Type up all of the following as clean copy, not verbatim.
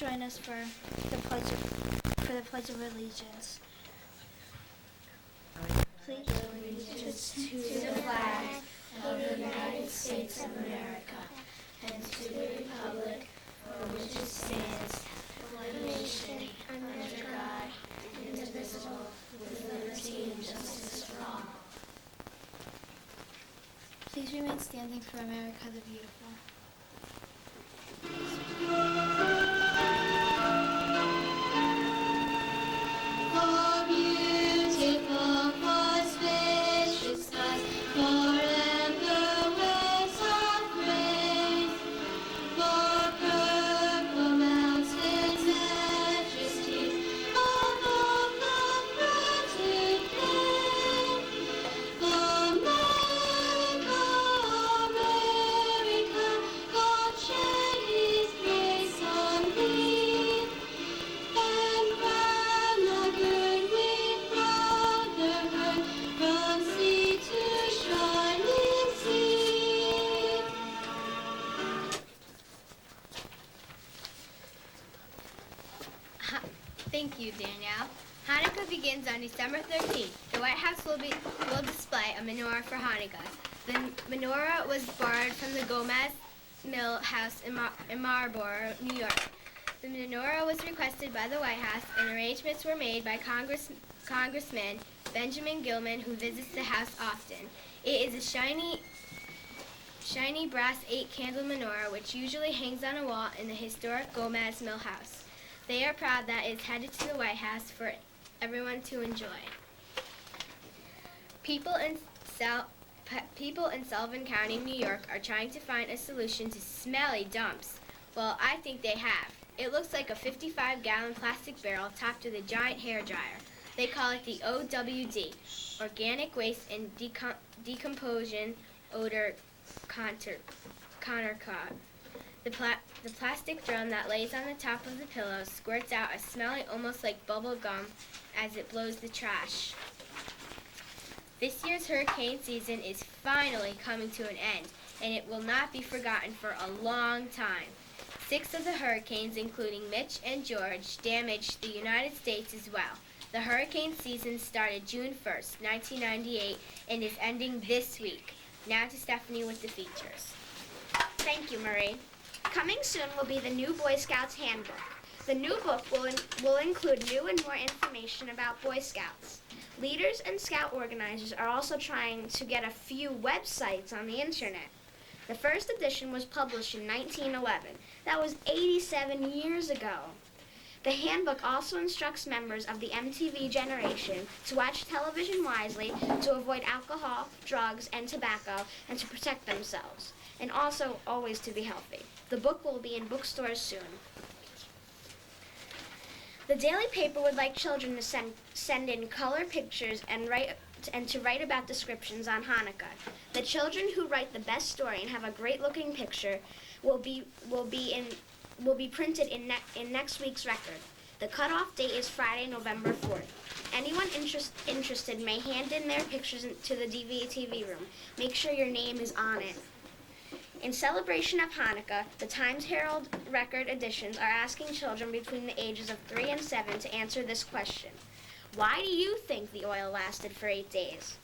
join us for the Pledge of Allegiance. Pledge allegiance to the flag of the United States of America and to the republic for which it stands, one nation, under God, indivisible, with liberty and justice for all. Please remain standing for America the Beautiful. Thank you, Danielle. Hanukkah begins on December 13th. The White House will display a menorah for Hanukkah. The menorah was borrowed from the Gomez Mill House in Marlborough, New York. The menorah was requested by the White House, and arrangements were made by Congressman Benjamin Gilman, who visits the house often. It is a shiny brass 8-candle menorah, which usually hangs on a wall in the historic Gomez Mill House. They are proud that it is headed to the White House for everyone to enjoy. People in Sullivan County, New York, are trying to find a solution to smelly dumps. Well, I think they have. It looks like a 55-gallon plastic barrel topped with a giant hairdryer. They call it the OWD, Organic Waste and Decomposition Odor Counterclot. The plastic drum that lays on the top of the pillow squirts out a smelling almost like bubble gum as it blows the trash. This year's hurricane season is finally coming to an end, and it will not be forgotten for a long time. 6 of the hurricanes, including Mitch and George, damaged the United States as well. The hurricane season started June 1st, 1998, and is ending this week. Now to Stephanie with the features. Thank you, Marie. Coming soon will be the new Boy Scouts handbook. The new book will include new and more information about Boy Scouts. Leaders and Scout organizers are also trying to get a few websites on the internet. The first edition was published in 1911. That was 87 years ago. The handbook also instructs members of the MTV generation to watch television wisely, to avoid alcohol, drugs, and tobacco, and to protect themselves, and also always to be healthy. The book will be in bookstores soon. The daily paper would like children to send in color pictures and to write about descriptions on Hanukkah. The children who write the best story and have a great-looking picture will be printed in next week's record. The cutoff date is Friday, November 4th. Anyone interested may hand in their pictures to the DVE-TV room. Make sure your name is on it. In celebration of Hanukkah, the Times Herald record editions are asking children between the ages of 3 and 7 to answer this question. Why do you think the oil lasted for 8 days?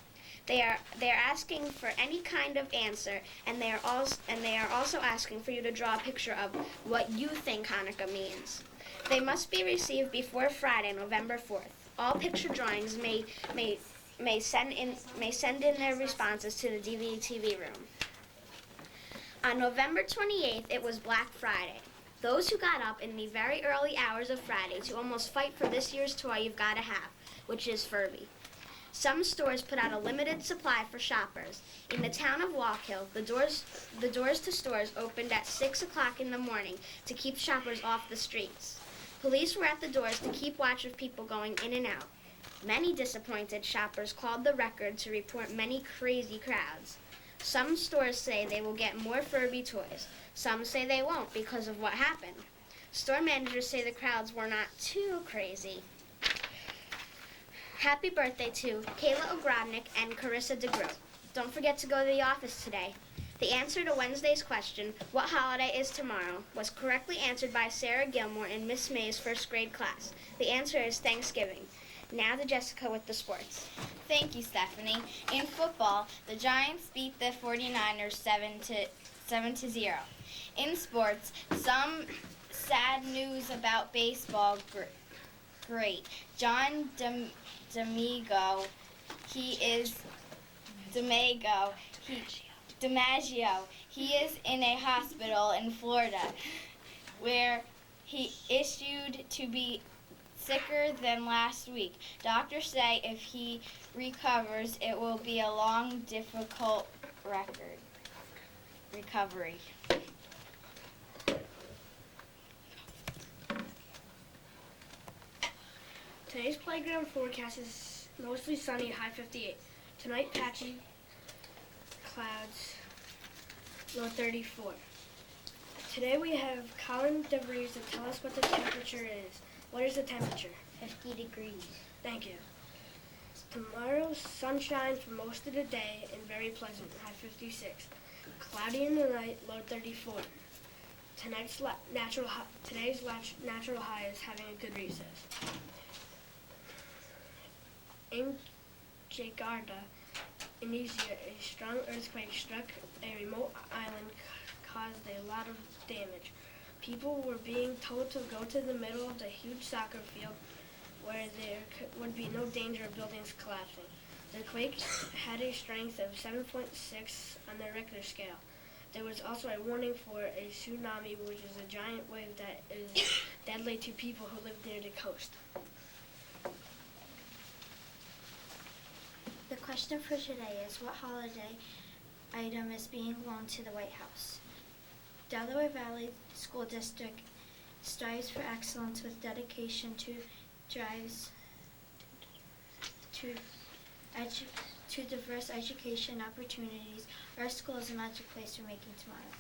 They are asking for any kind of answer, and they are also asking for you to draw a picture of what you think Hanukkah means. They must be received before Friday, November 4th. All picture drawings may send in their responses to the DVE-TV room. On November 28th, it was Black Friday. Those who got up in the very early hours of Friday to almost fight for this year's toy you've got to have, which is Furby. Some stores put out a limited supply for shoppers. In the town of Walk Hill, the doors to stores opened at 6 o'clock in the morning to keep shoppers off the streets. Police were at the doors to keep watch of people going in and out. Many disappointed shoppers called the record to report many crazy crowds. Some stores say they will get more Furby toys. Some say they won't because of what happened. Store managers say the crowds were not too crazy. Happy birthday to Kayla Ogrodnik and Carissa DeGroat. Don't forget to go to the office today. The answer to Wednesday's question, what holiday is tomorrow, was correctly answered by Sarah Gilmore in Miss May's first grade class. The answer is Thanksgiving. Now to Jessica with the sports. Thank you, Stephanie. In football, the Giants beat the 49ers 7-0. In sports, some sad news about baseball. Great. John DiMaggio, he is in a hospital in Florida where he issued to be sicker than last week. Doctors say if he recovers, it will be a long, difficult recovery. Today's playground forecast is mostly sunny, high 58. Tonight, patchy clouds, low 34. Today we have Colin DeVries to tell us what the temperature is. What is the temperature? 50 degrees. Thank you. Tomorrow, sunshine for most of the day and very pleasant, high 56. Cloudy in the night, low 34. Today's natural high is having a good recess. In Jakarta, Indonesia, a strong earthquake struck a remote island, caused a lot of damage. People were being told to go to the middle of the huge soccer field where there would be no danger of buildings collapsing. The quake had a strength of 7.6 on the Richter scale. There was also a warning for a tsunami, which is a giant wave that is deadly to people who live near the coast. The question for today is, what holiday item is being loaned to the White House? Delaware Valley School District strives for excellence with dedication to diverse education opportunities. Our school is a magic place for making tomorrow.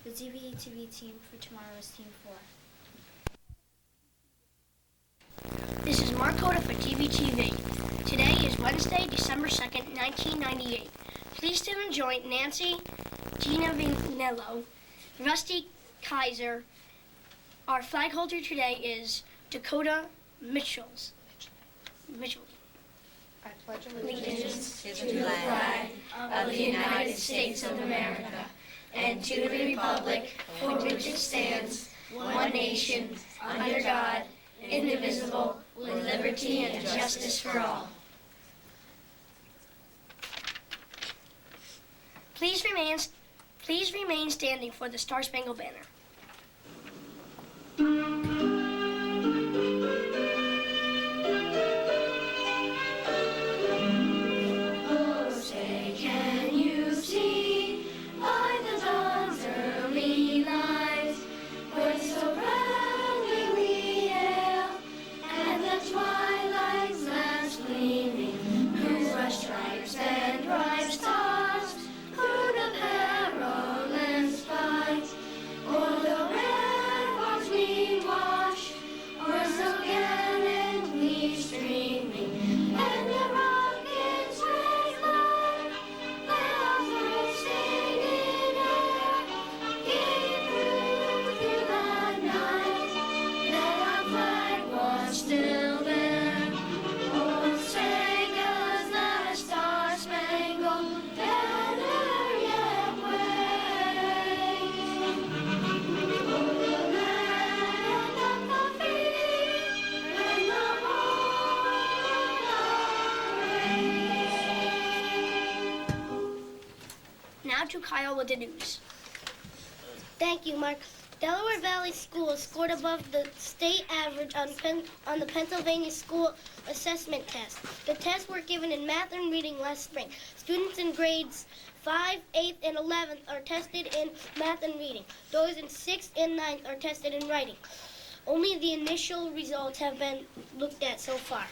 The DVE-TV team for tomorrow is Team 4. This is Mark Hoda for DVE-TV. Today is Wednesday, December 2nd, 1998. Please stand and join Nancy Gina Vinello, Rusty Kaiser. Our flag holder today is Dakota Mitchell. I pledge allegiance to the flag of the United States of America and to the republic for which it stands, one nation, under God, indivisible, with liberty and justice for all. Please remain standing for the Star-Spangled Banner. Now to Kyle with the news. Thank you, Mark. Delaware Valley Schools scored above the state average on the Pennsylvania School Assessment Test. The tests were given in math and reading last spring. Students in grades 5, 8th, and 11th are tested in math and reading. Those in 6th and 9th are tested in writing. Only the initial results have been looked at so far.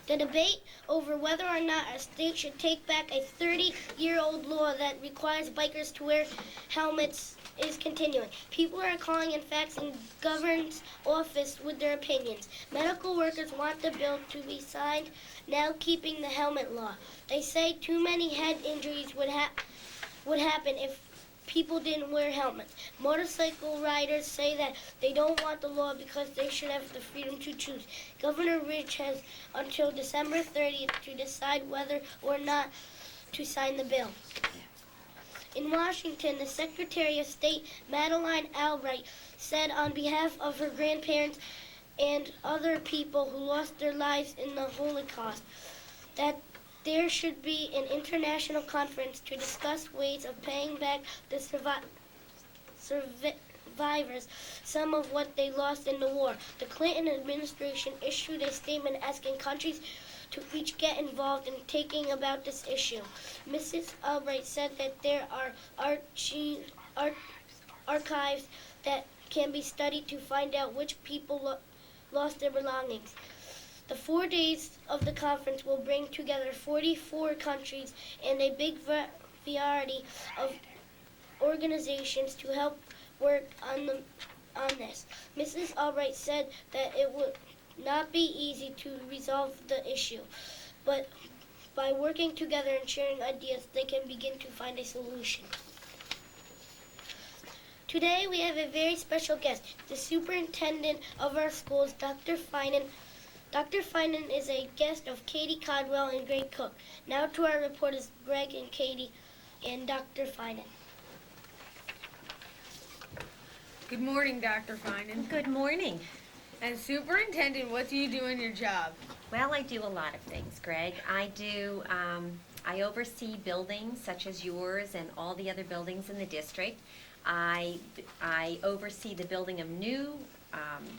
The debate over whether or not a state should take back a 30-year-old law that requires bikers to wear helmets is continuing. People are calling and faxing governor's office with their opinions. Medical workers want the bill to be signed, now keeping the helmet law. They say too many head injuries would would happen if people didn't wear helmets. Motorcycle riders say that they don't want the law because they should have the freedom to choose. Governor Rich has until December 30th to decide whether or not to sign the bill. In Washington, the Secretary of State, Madeleine Albright, said on behalf of her grandparents and other people who lost their lives in the Holocaust that there should be an international conference to discuss ways of paying back the survivors some of what they lost in the war. The Clinton administration issued a statement asking countries to each get involved in taking about this issue. Mrs. Albright said that there are archives that can be studied to find out which people lost their belongings. The 4 days of the conference will bring together 44 countries and a big variety of organizations to help work on this. Mrs. Albright said that it would not be easy to resolve the issue, but by working together and sharing ideas, they can begin to find a solution. Today we have a very special guest, the superintendent of our schools, Dr. Finan. Dr. Finan is a guest of Katie Codwell and Greg Cook. Now to our reporters, Greg and Katie and Dr. Finan. Good morning, Dr. Finan. Good morning. As superintendent, what do you do in your job? Well, I do a lot of things, Greg. I oversee buildings such as yours and all the other buildings in the district. I oversee the building of new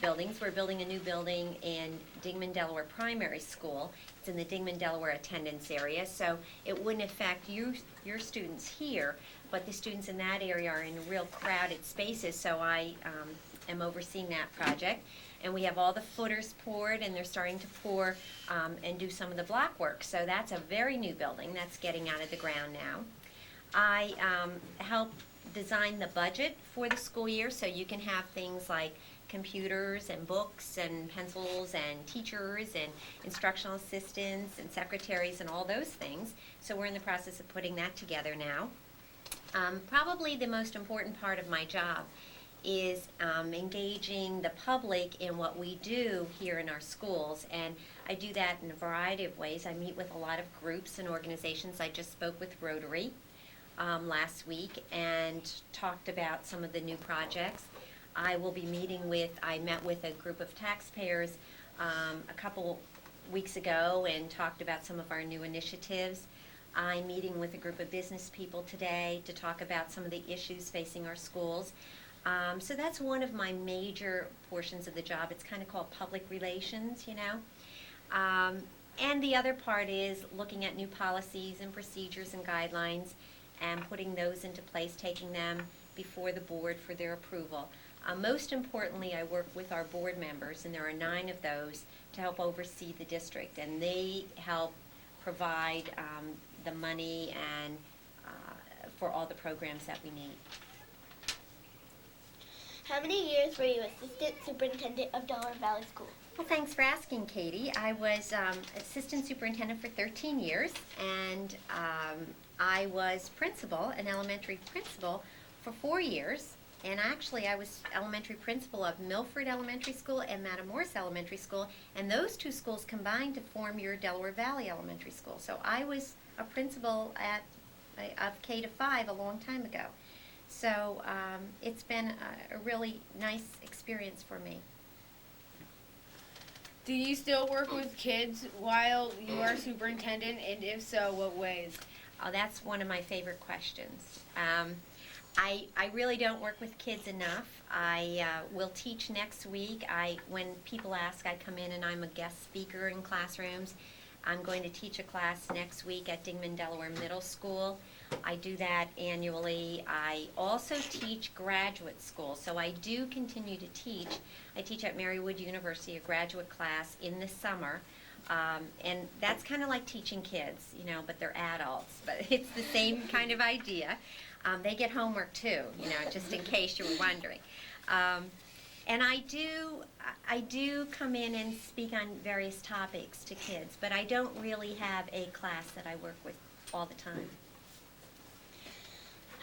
buildings. We're building a new building in Dingman, Delaware Primary School. It's in the Dingman, Delaware attendance area, so it wouldn't affect your students here, but the students in that area are in real crowded spaces, so I am overseeing that project. And we have all the footers poured, and they're starting to pour and do some of the block work. So that's a very new building that's getting out of the ground now. I help design the budget for the school year, so you can have things like computers and books and pencils and teachers and instructional assistants and secretaries and all those things. So we're in the process of putting that together now. Probably the most important part of my job is engaging the public in what we do here in our schools, and I do that in a variety of ways. I meet with a lot of groups and organizations. I just spoke with Rotary last week and talked about some of the new projects. I met with a group of taxpayers a couple weeks ago and talked about some of our new initiatives. I'm meeting with a group of business people today to talk about some of the issues facing our schools. So that's one of my major portions of the job. It's kind of called public relations, you know. And the other part is looking at new policies and procedures and guidelines and putting those into place, taking them before the board for their approval. Most importantly, I work with our board members, and there are 9 of those, to help oversee the district, and they help provide the money and for all the programs that we need. How many years were you assistant superintendent of Delaware Valley School? Well, thanks for asking, Katie. I was assistant superintendent for 13 years, and I was principal, an elementary principal, for 4 years. And actually, I was elementary principal of Milford Elementary School and Matamoros Elementary School, and those 2 schools combined to form your Delaware Valley Elementary School. So I was a principal of K to 5 a long time ago. So it's been a really nice experience for me. Do you still work with kids while you are superintendent, and if so, what ways? Oh, that's one of my favorite questions. I really don't work with kids enough. I will teach next week. When people ask, I come in and I'm a guest speaker in classrooms. I'm going to teach a class next week at Dingman, Delaware Middle School. I do that annually. I also teach graduate school, so I do continue to teach. I teach at Marywood University, a graduate class in the summer. And that's kind of like teaching kids, you know, but they're adults. But it's the same kind of idea. They get homework too, you know, just in case you were wondering. And I do come in and speak on various topics to kids, but I don't really have a class that I work with all the time.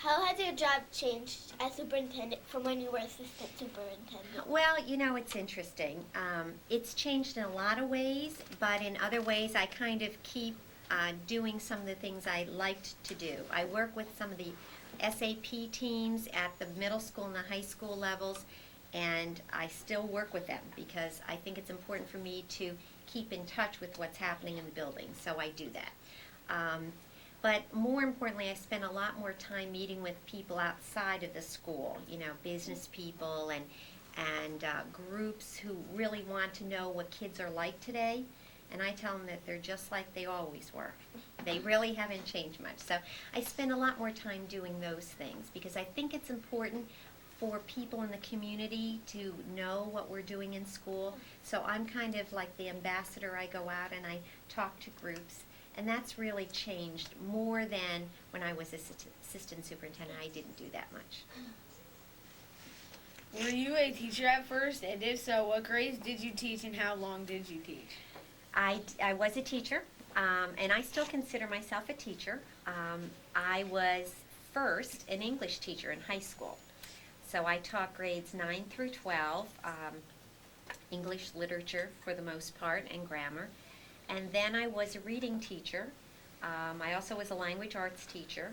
How has your job changed as superintendent from when you were assistant superintendent? Well, you know, it's interesting. It's changed in a lot of ways, but in other ways I kind of keep doing some of the things I liked to do. I work with some of the SAP teams at the middle school and the high school levels, and I still work with them because I think it's important for me to keep in touch with what's happening in the building, so I do that. But more importantly, I spend a lot more time meeting with people outside of the school, you know, business people and groups who really want to know what kids are like today. And I tell them that they're just like they always were. They really haven't changed much. So I spend a lot more time doing those things because I think it's important for people in the community to know what we're doing in school. So I'm kind of like the ambassador. I go out and I talk to groups. And that's really changed more than when I was assistant superintendent. I didn't do that much. Were you a teacher at first? And if so, what grades did you teach and how long did you teach? I was a teacher, and I still consider myself a teacher. I was first an English teacher in high school. So I taught grades 9 through 12, English literature for the most part, and grammar. And then I was a reading teacher. I also was a language arts teacher.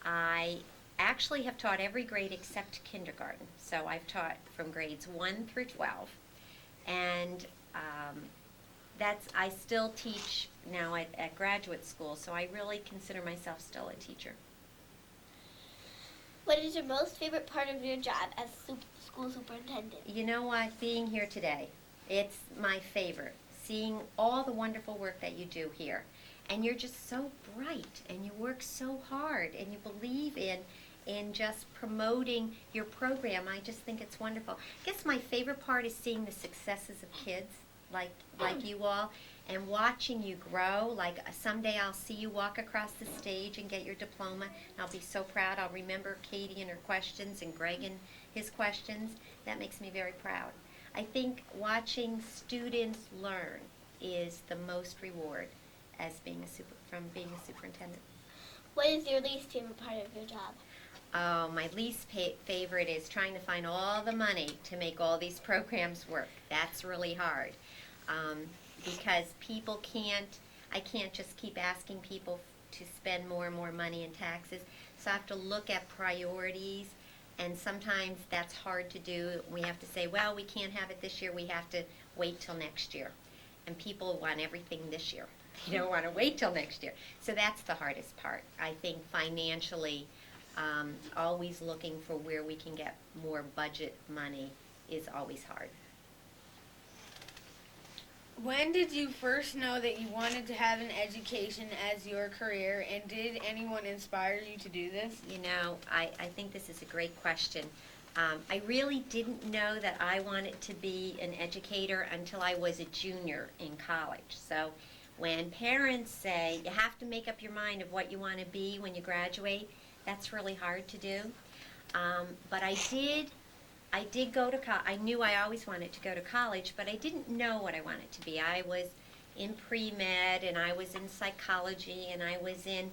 I actually have taught every grade except kindergarten. So I've taught from grades 1 through 12. And I still teach now at graduate school, so I really consider myself still a teacher. What is your most favorite part of your job as school superintendent? You know what? Being here today, it's my favorite. Seeing all the wonderful work that you do here. And you're just so bright, and you work so hard, and you believe in just promoting your program. I just think it's wonderful. I guess my favorite part is seeing the successes of kids like you all, and watching you grow. Like someday I'll see you walk across the stage and get your diploma, and I'll be so proud. I'll remember Katie and her questions and Greg and his questions. That makes me very proud. I think watching students learn is the most reward as from being a superintendent. What is your least favorite part of your job? Oh, my least favorite is trying to find all the money to make all these programs work. That's really hard because I can't just keep asking people to spend more and more money in taxes. So I have to look at priorities. And sometimes that's hard to do. We have to say, well, we can't have it this year. We have to wait till next year. And people want everything this year. They don't want to wait till next year. So that's the hardest part. I think financially, always looking for where we can get more budget money is always hard. When did you first know that you wanted to have an education as your career, and did anyone inspire you to do this? You know, I think this is a great question. I really didn't know that I wanted to be an educator until I was a junior in college. So when parents say you have to make up your mind of what you want to be when you graduate, that's really hard to do. But I did go to college. I knew I always wanted to go to college, but I didn't know what I wanted to be. I was in pre-med, and I was in psychology, and I was in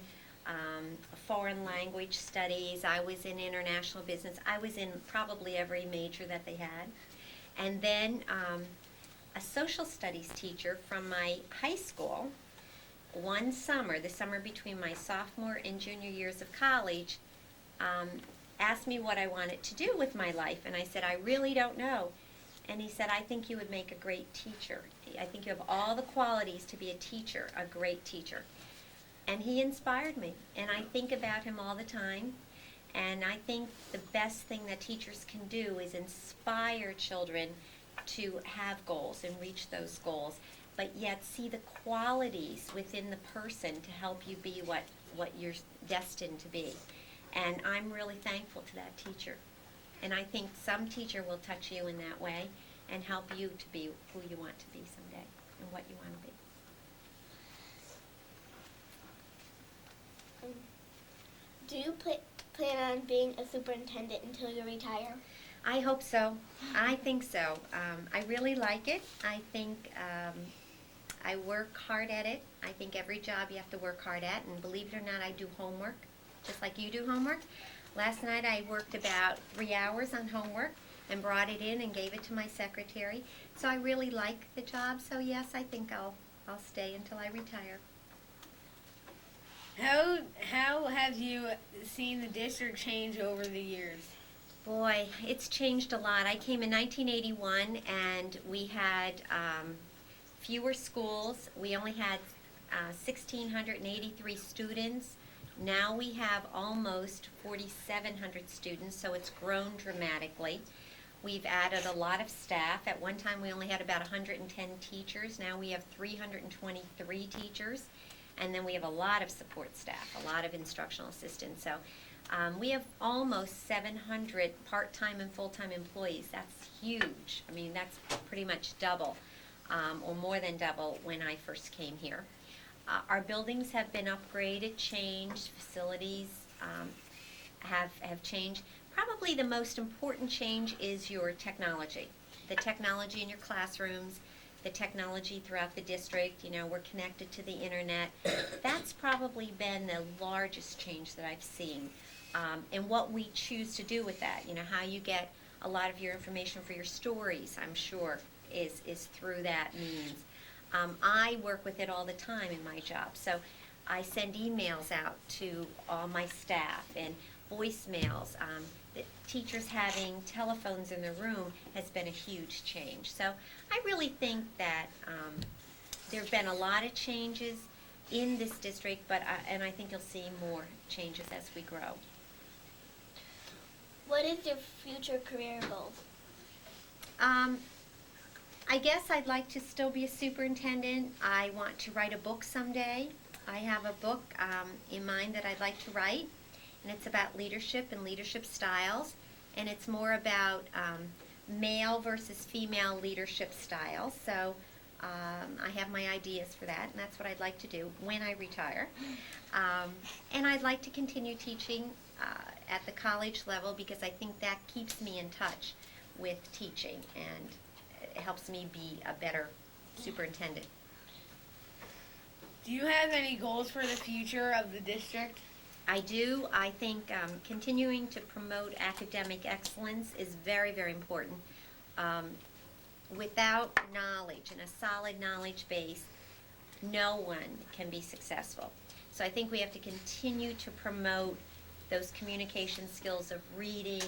foreign language studies. I was in international business. I was in probably every major that they had. And then a social studies teacher from my high school, one summer, the summer between my sophomore and junior years of college, asked me what I wanted to do with my life, and I said, I really don't know. And he said, I think you would make a great teacher. I think you have all the qualities to be a teacher, a great teacher. And he inspired me, and I think about him all the time, and I think the best thing that teachers can do is inspire children to have goals and reach those goals, but yet see the qualities within the person to help you be what you're destined to be. And I'm really thankful to that teacher. And I think some teacher will touch you in that way and help you to be who you want to be someday and what you want to be. Do you plan on being a superintendent until you retire? I hope so. I think so. I really like it. I think I work hard at it. I think every job you have to work hard at, and believe it or not, I do homework, just like you do homework. Last night I worked about 3 hours on homework and brought it in and gave it to my secretary. So I really like the job, so yes, I think I'll stay until I retire. How have you seen the district change over the years? Boy, it's changed a lot. I came in 1981 and we had fewer schools. We only had 1,683 students. Now we have almost 4,700 students, so it's grown dramatically. We've added a lot of staff. At one time we only had about 110 teachers. Now we have 323 teachers. And then we have a lot of support staff, a lot of instructional assistants. So we have almost 700 part-time and full-time employees. That's huge. I mean, that's pretty much double, or more than double when I first came here. Our buildings have been upgraded, changed, facilities have changed. Probably the most important change is your technology. The technology in your classrooms, the technology throughout the district. You know, we're connected to the internet. That's probably been the largest change that I've seen. And what we choose to do with that, you know, how you get a lot of your information for your stories, I'm sure, is through that means. I work with it all the time in my job. So I send emails out to all my staff and voicemails. The teachers having telephones in their room has been a huge change. So I really think that there have been a lot of changes in this district, and I think you'll see more changes as we grow. What is your future career goal? I guess I'd like to still be a superintendent. I want to write a book someday. I have a book in mind that I'd like to write, and it's about leadership and leadership styles, and it's more about male versus female leadership styles. So I have my ideas for that, and that's what I'd like to do when I retire. And I'd like to continue teaching at the college level because I think that keeps me in touch with teaching and it helps me be a better superintendent. Do you have any goals for the future of the district? I do. I think continuing to promote academic excellence is very, very important. Without knowledge and a solid knowledge base, no one can be successful. So I think we have to continue to promote those communication skills of reading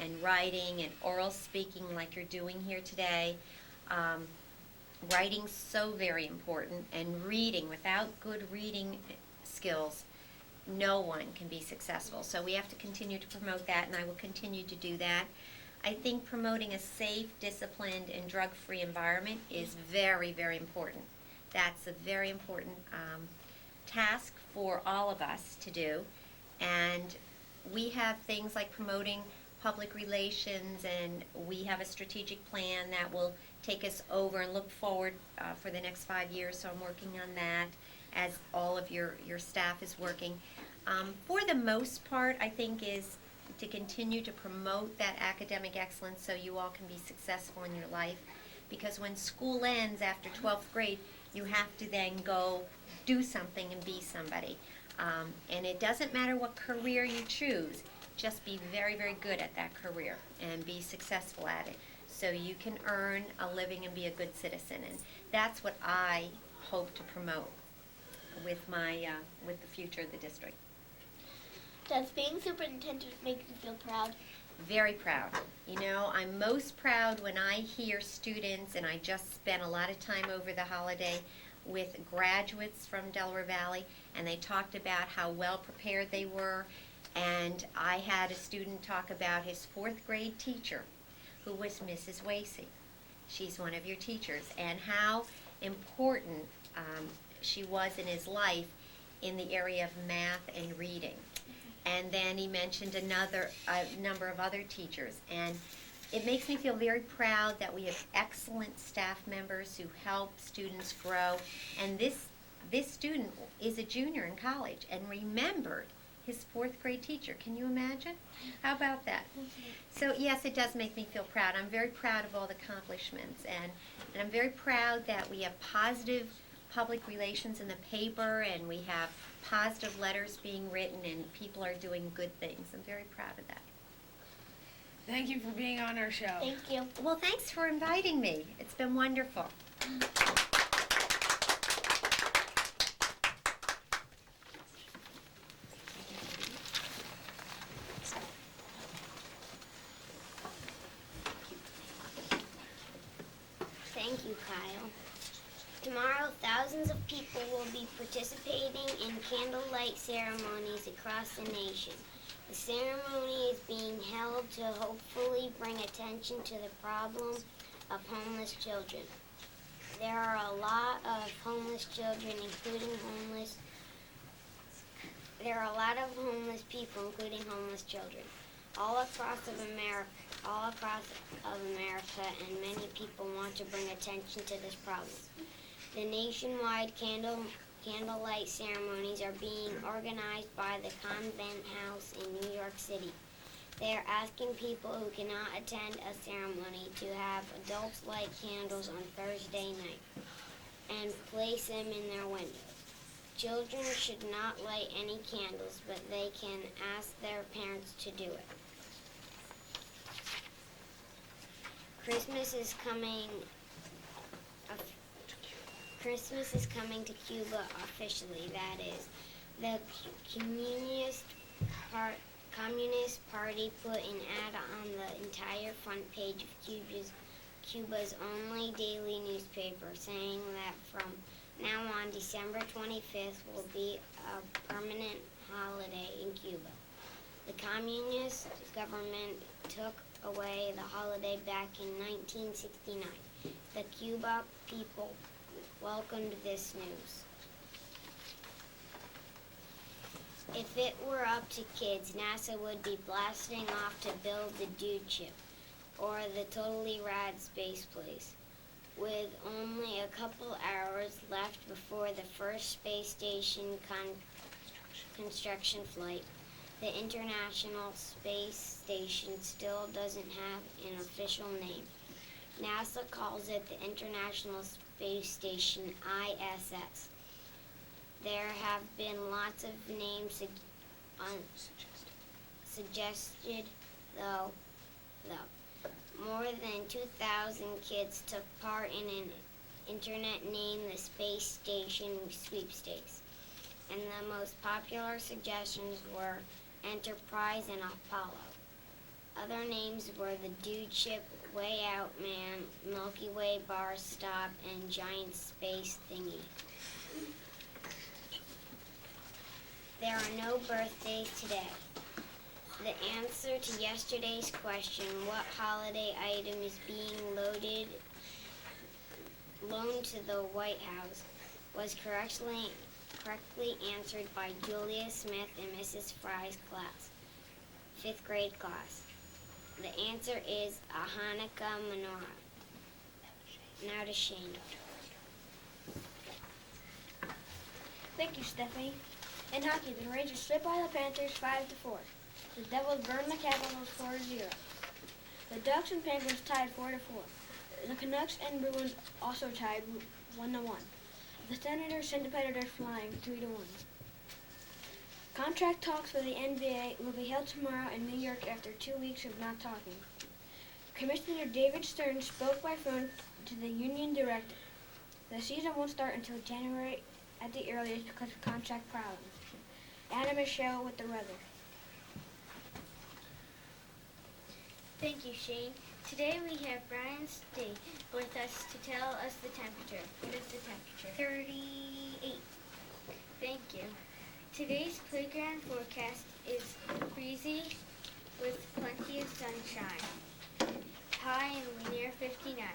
and writing and oral speaking like you're doing here today. Writing's so very important, and reading. Without good reading skills, no one can be successful. So we have to continue to promote that, and I will continue to do that. I think promoting a safe, disciplined, and drug-free environment is very, very important. That's a very important task for all of us to do. And we have things like promoting public relations, and we have a strategic plan that will take us over and look forward for the next 5 years. So I'm working on that as all of your staff is working. For the most part, I think is to continue to promote that academic excellence so you all can be successful in your life. Because when school ends after 12th grade, you have to then go do something and be somebody. And it doesn't matter what career you choose, just be very, very good at that career and be successful at it so you can earn a living and be a good citizen. And that's what I hope to promote with my with the future of the district. Does being superintendent make you feel proud? Very proud. You know, I'm most proud when I hear students, and I just spent a lot of time over the holiday with graduates from Delaware Valley, and they talked about how well prepared they were. And I had a student talk about his 4th grade teacher, who was Mrs. Wasey. She's one of your teachers, and how important she was in his life in the area of math and reading. And then he mentioned a number of other teachers. And it makes me feel very proud that we have excellent staff members who help students grow. And this student is a junior in college and remembered his 4th grade teacher. Can you imagine? How about that? So yes, it does make me feel proud. I'm very proud of all the accomplishments, and I'm very proud that we have positive public relations in the paper, and we have positive letters being written, and people are doing good things. I'm very proud of that. Thank you for being on our show. Thank you. Well, thanks for inviting me. It's been wonderful. Thank you, Kyle. Tomorrow, thousands of people will be participating in candlelight ceremonies across the nation. The ceremony is being held to hopefully bring attention to the problem of homeless children. There are a lot of homeless children, there are a lot of homeless people, including homeless children, all across America, and many people want to bring attention to this problem. The nationwide candlelight ceremonies are being organized by the Convent House in New York City. They are asking people who cannot attend a ceremony to have adults light candles on Thursday night and place them in their windows. Children should not light any candles, but they can ask their parents to do it. Christmas is coming to Cuba officially, that is. The Communist Party put an ad on the entire front page of Cuba's only daily newspaper, saying that from now on, December 25th will be a permanent holiday in Cuba. The communist government took away the holiday back in 1969. The Cuba people welcomed this news. If it were up to kids, NASA would be blasting off to build the Dude Ship, or the Totally Rad Space Place. With only a couple hours left before the first space station construction flight, the International Space Station still doesn't have an official name. NASA calls it the International Space Station, ISS. There have been lots of names suggested, though. More than 2,000 kids took part in an internet named the Space Station Sweepstakes, and the most popular suggestions were Enterprise and Apollo. Other names were the Dude Ship, Way Out Man, Milky Way Bar Stop, and Giant Space Thingy. There are no birthdays today. The answer to yesterday's question, what holiday item is being loaned to the White House, was correctly answered by Julia Smith in Mrs. Fry's class, 5th grade class. The answer is a Hanukkah menorah. Now to Shane. Thank you, Stephanie. In hockey, the Rangers slipped by the Panthers 5-4. The Devils burned the Capitals 4-0. The Ducks and Penguins tied 4-4. The Canucks and Bruins also tied 1-1. The Senators sent the Predators flying 3-1. Contract talks for the NBA will be held tomorrow in New York after 2 weeks of not talking. Commissioner David Stern spoke by phone to the union director. The season won't start until January at the earliest because of contract problems. Anna Michelle with the weather. Thank you, Shane. Today we have Brian Stee with us to tell us the temperature. What is the temperature? 38. Thank you. Today's playground forecast is breezy with plenty of sunshine. High and near 59.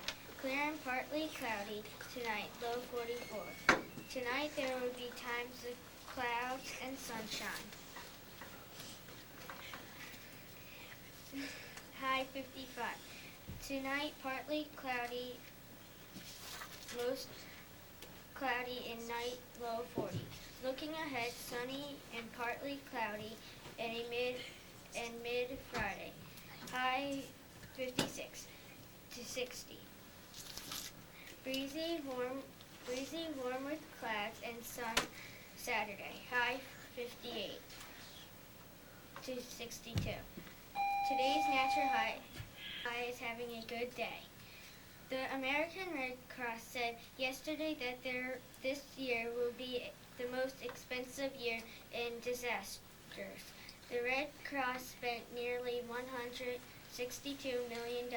Clear and partly cloudy tonight, low 44. Tonight there will be times of clouds and sunshine. High 55. Tonight partly cloudy, most cloudy and night low 40. Looking ahead, sunny and partly cloudy and mid Friday. High 56 to 60. Breezy, warm Breezy, warm with clouds and sun Saturday. High 58 to 62. Today's natural high is having a good day. The American Red Cross said yesterday that this year will be the most expensive year in disasters. The Red Cross spent nearly $162 million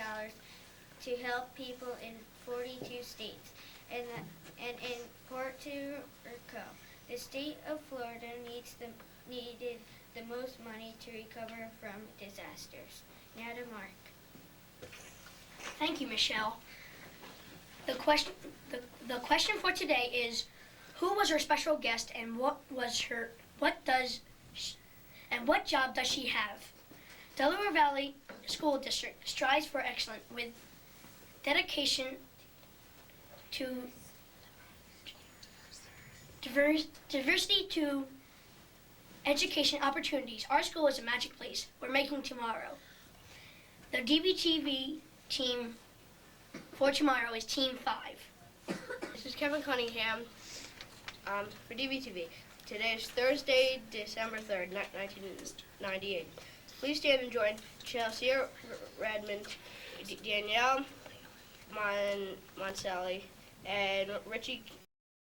to help people in 42 states and in Puerto Rico. The state of Florida needed the most money to recover from disasters. Now to Mark. Thank you, Michelle. The question for today is, who was our special guest and what job does she have? Delaware Valley School District strives for excellence with dedication to diversity to education opportunities. Our school is a magic place. We're making tomorrow. The DVTV team for tomorrow is Team 5. This is Kevin Cunningham for DVTV. Today is Thursday, December 3rd, 1998. Please stand and join Chelsea Redmond, Danielle Monselli, and Richie